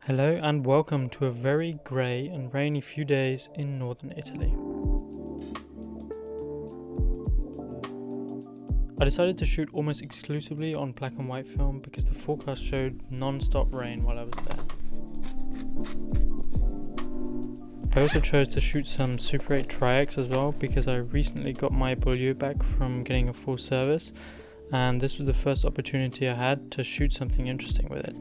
Hello and welcome to a very grey and rainy few days in northern Italy. I decided to shoot almost exclusively on black and white film because the forecast showed non-stop rain while I was there. I also chose to shoot some Super 8 Tri-X as well because I recently got my Beaulieu back from getting a full service, and this was the first opportunity I had to shoot something interesting with it.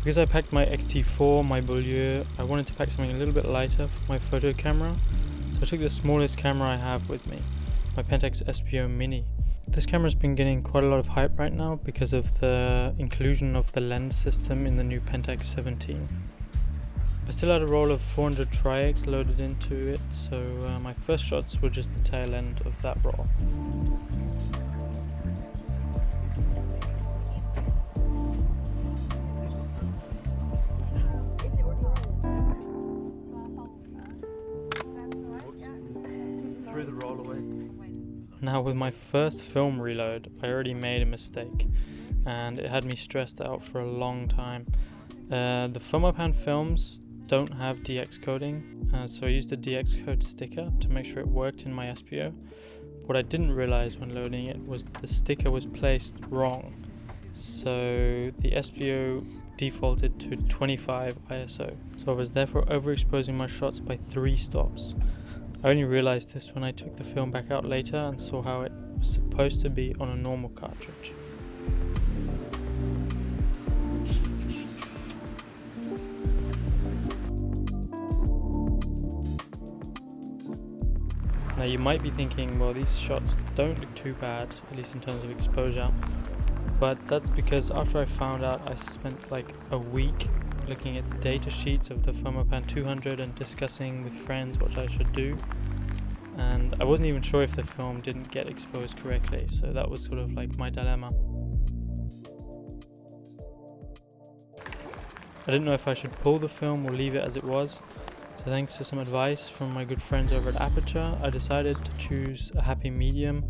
Because I packed my XT-4, my Beaulieu, I wanted to pack something a little bit lighter for my photo camera, so I took the smallest camera I have with me, my Pentax Espio Mini. This camera's been getting quite a lot of hype right now because of the inclusion of the lens system in the new Pentax 17. I still had a roll of 400 Tri-X loaded into it, so my first shots were just the tail end of that roll. Threw the roll away. Now with my first film reload, I already made a mistake and it had me stressed out for a long time. The Fomapan films don't have DX coding, so I used a DX code sticker to make sure it worked in my Espio. What I didn't realize when loading it was the sticker was placed wrong, so the Espio defaulted to 25 ISO, so I was therefore overexposing my shots by 3 stops. I only realized this when I took the film back out later and saw how it was supposed to be on a normal cartridge. Now you might be thinking, well, these shots don't look too bad, at least in terms of exposure, but that's because after I found out, I spent like a week looking at the data sheets of the Fomapan 200 and discussing with friends what I should do, and I wasn't even sure if the film didn't get exposed correctly, so that was sort of like my dilemma. I didn't know if I should pull the film or leave it as it was, so thanks to some advice from my good friends over at Aperture, I decided to choose a happy medium,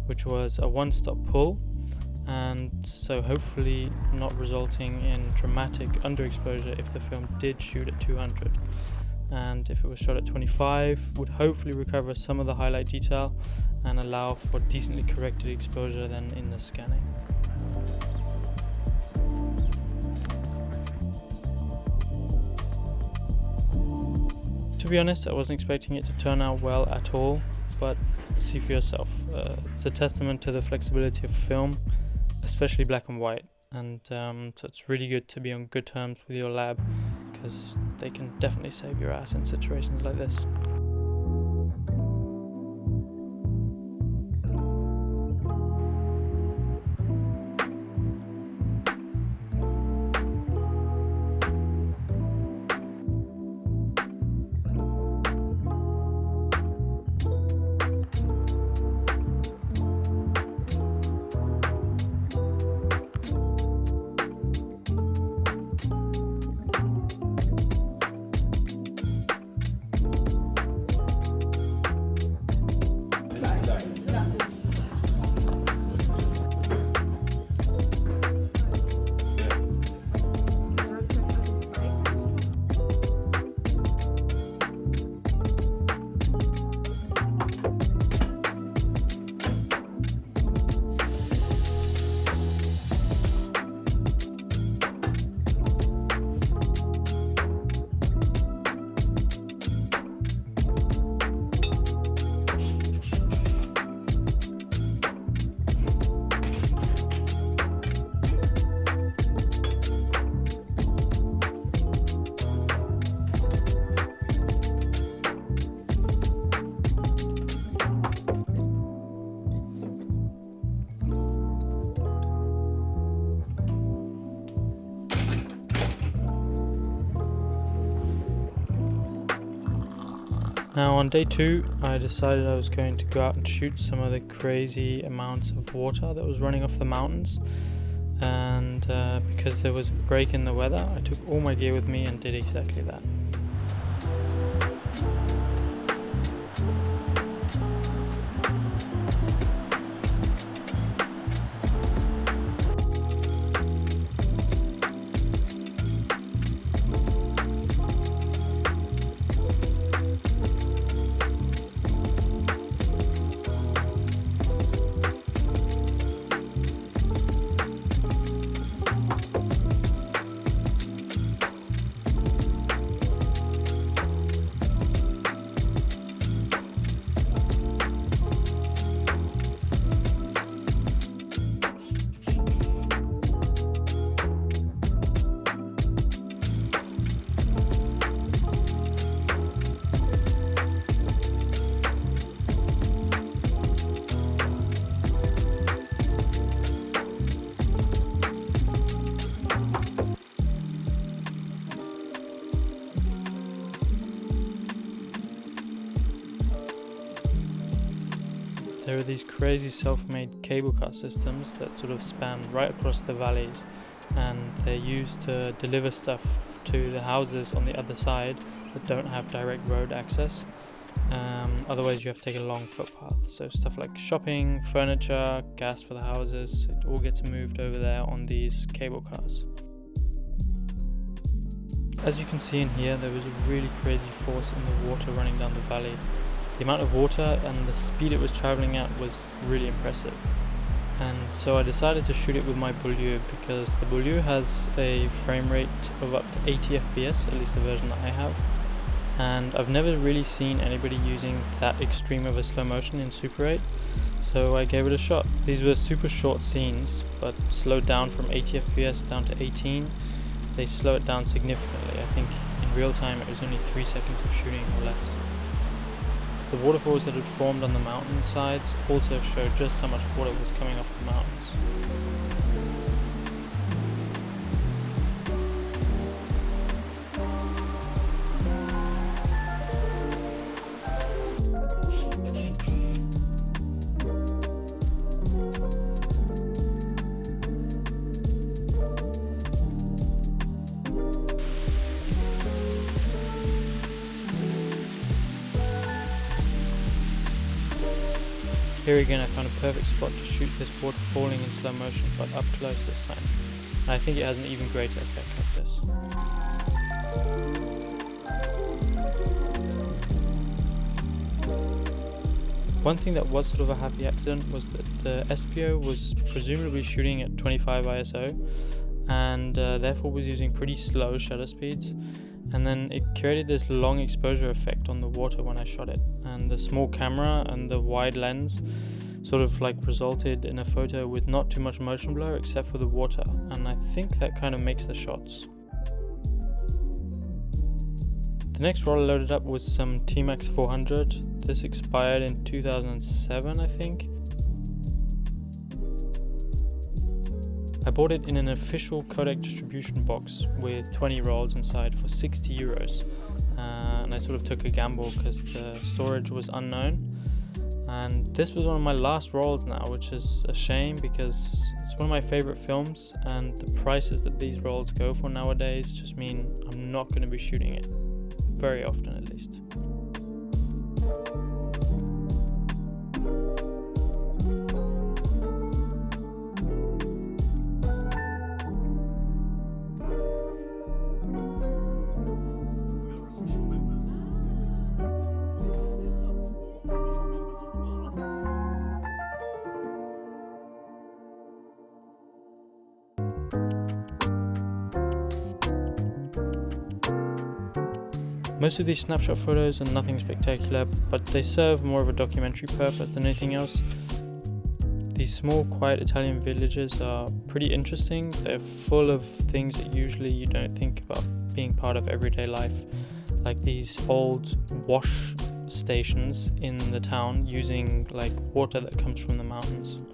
which was a one-stop pull, and so hopefully not resulting in dramatic underexposure if the film did shoot at 200, and if it was shot at 25 would hopefully recover some of the highlight detail and allow for decently corrected exposure then in the scanning. To be honest, I wasn't expecting it to turn out well at all, but see for yourself. It's a testament to the flexibility of film, especially black and white, and so it's really good to be on good terms with your lab because they can definitely save your ass in situations like this. Now on day 2 I decided I was going to go out and shoot some of the crazy amounts of water that was running off the mountains, and because there was a break in the weather, I took all my gear with me and did exactly that. There are these crazy self-made cable car systems that sort of span right across the valleys, and they're used to deliver stuff to the houses on the other side that don't have direct road access. Otherwise you have to take a long footpath. So stuff like shopping, furniture, gas for the houses, it all gets moved over there on these cable cars. As you can see in here, there was a really crazy force in the water running down the valley. The amount of water and the speed it was traveling at was really impressive. And so I decided to shoot it with my Beaulieu, because the Beaulieu has a frame rate of up to 80 FPS, at least the version that I have. And I've never really seen anybody using that extreme of a slow motion in Super 8, so I gave it a shot. These were super short scenes, but slowed down from 80 FPS down to 18. They slow it down significantly. I think in real time it was only 3 seconds of shooting or less. The waterfalls that had formed on the mountain sides also showed just how much water was coming off the mountains. Here again I found a perfect spot to shoot this water falling in slow motion, but up close this time. And I think it has an even greater effect like this. One thing that was sort of a happy accident was that the Espio was presumably shooting at 25 ISO, and therefore was using pretty slow shutter speeds. And then it created this long exposure effect on the water when I shot it, and the small camera and the wide lens sort of like resulted in a photo with not too much motion blur except for the water, and I think that kind of makes the shots. The next roll I loaded up was some Tmax 400. This expired in 2007, I think. I bought it in an official Kodak distribution box with 20 rolls inside for 60 euros, and I sort of took a gamble because the storage was unknown. And this was one of my last rolls now, which is a shame because it's one of my favorite films, and the prices that these rolls go for nowadays just mean I'm not going to be shooting it very often, at least. Most of these snapshot photos are nothing spectacular, but they serve more of a documentary purpose than anything else. These small, quiet Italian villages are pretty interesting. They're full of things that usually you don't think about being part of everyday life, like these old wash stations in the town using like water that comes from the mountains.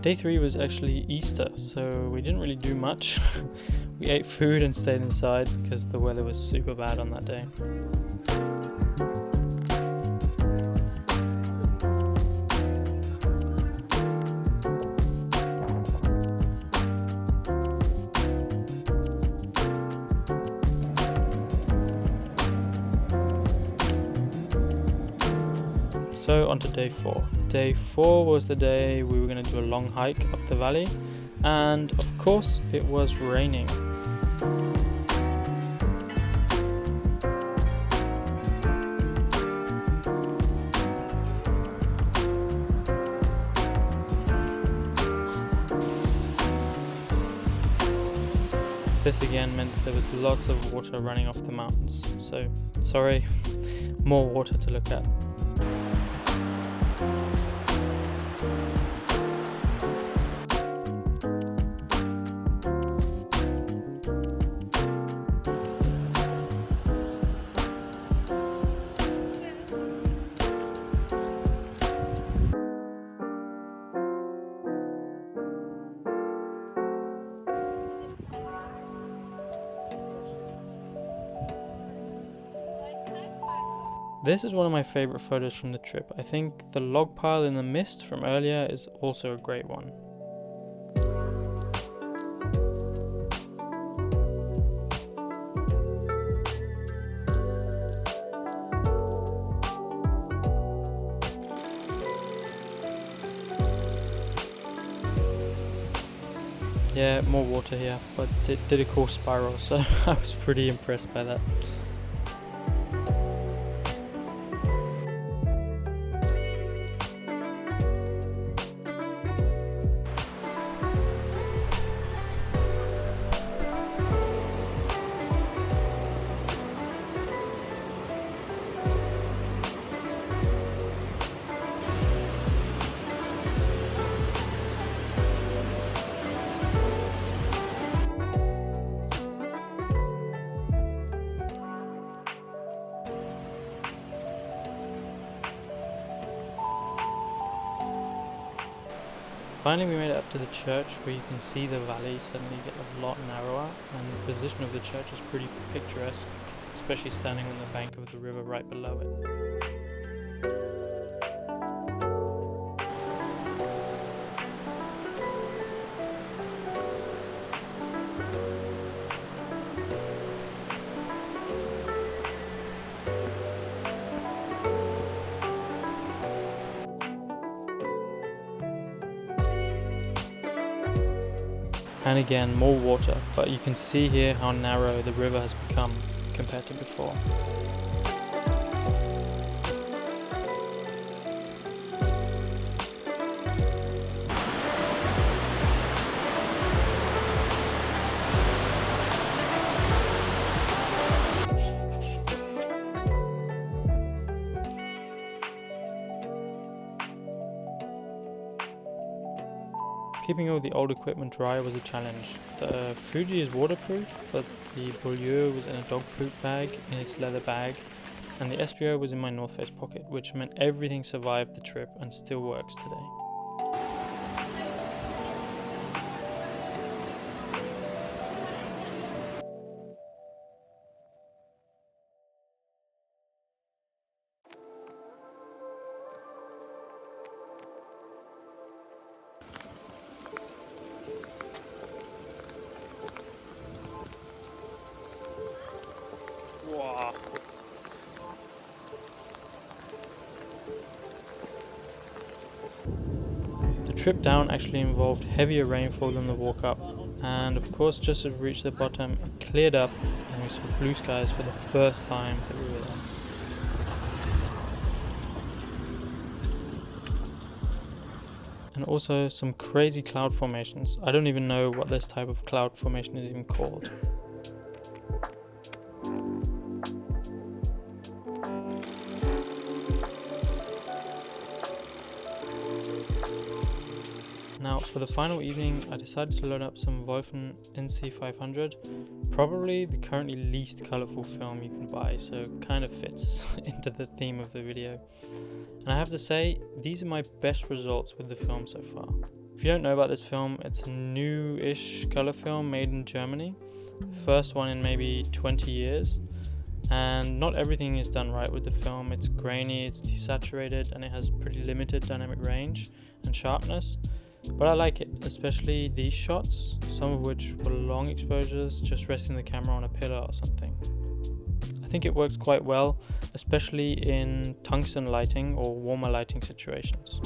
Day 3 was actually Easter, so we didn't really do much. We ate food and stayed inside because the weather was super bad on that day. So on to day 4. Day 4 was the day we were going to do a long hike up the valley, and of course it was raining. This again meant there was lots of water running off the mountains, so sorry, more water to look at. This is one of my favorite photos from the trip. I think the log pile in the mist from earlier is also a great one. Yeah, more water here, but it did a cool spiral, so I was pretty impressed by that. Finally we made it up to the church, where you can see the valley suddenly get a lot narrower, and the position of the church is pretty picturesque, especially standing on the bank of the river right below it. And again, more water, but you can see here how narrow the river has become compared to before. Keeping all the old equipment dry was a challenge. The Fuji is waterproof, but the Beaulieu was in a dog poop bag in its leather bag, and the Espio was in my North Face pocket, which meant everything survived the trip and still works today. Wow. The trip down actually involved heavier rainfall than the walk up, and of course just as we reached the bottom it cleared up and we saw blue skies for the first time that we were there. And also some crazy cloud formations. I don't even know what this type of cloud formation is even called. Now for the final evening I decided to load up some Wolfen NC500, probably the currently least colourful film you can buy, so kind of fits into the theme of the video. And I have to say, these are my best results with the film so far. If you don't know about this film, it's a new-ish color film made in Germany. First one in maybe 20 years. And not everything is done right with the film. It's grainy, it's desaturated, and it has pretty limited dynamic range and sharpness. But I like it, especially these shots, some of which were long exposures, just resting the camera on a pillar or something. I think it works quite well, especially in tungsten lighting or warmer lighting situations.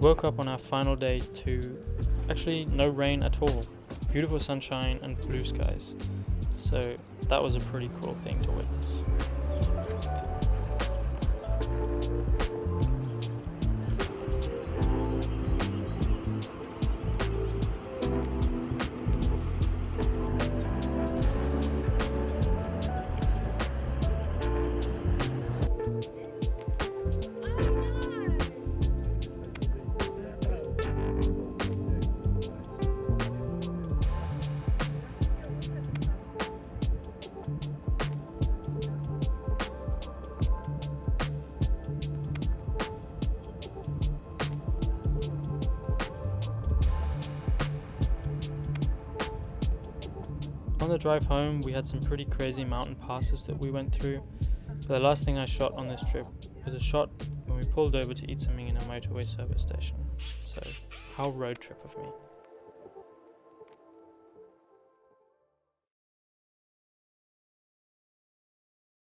Woke up on our final day to actually no rain at all, beautiful sunshine and blue skies, so that was a pretty cool thing to witness. On the drive home, we had some pretty crazy mountain passes that we went through, but the last thing I shot on this trip was a shot when we pulled over to eat something in a motorway service station. So, how road trip of me.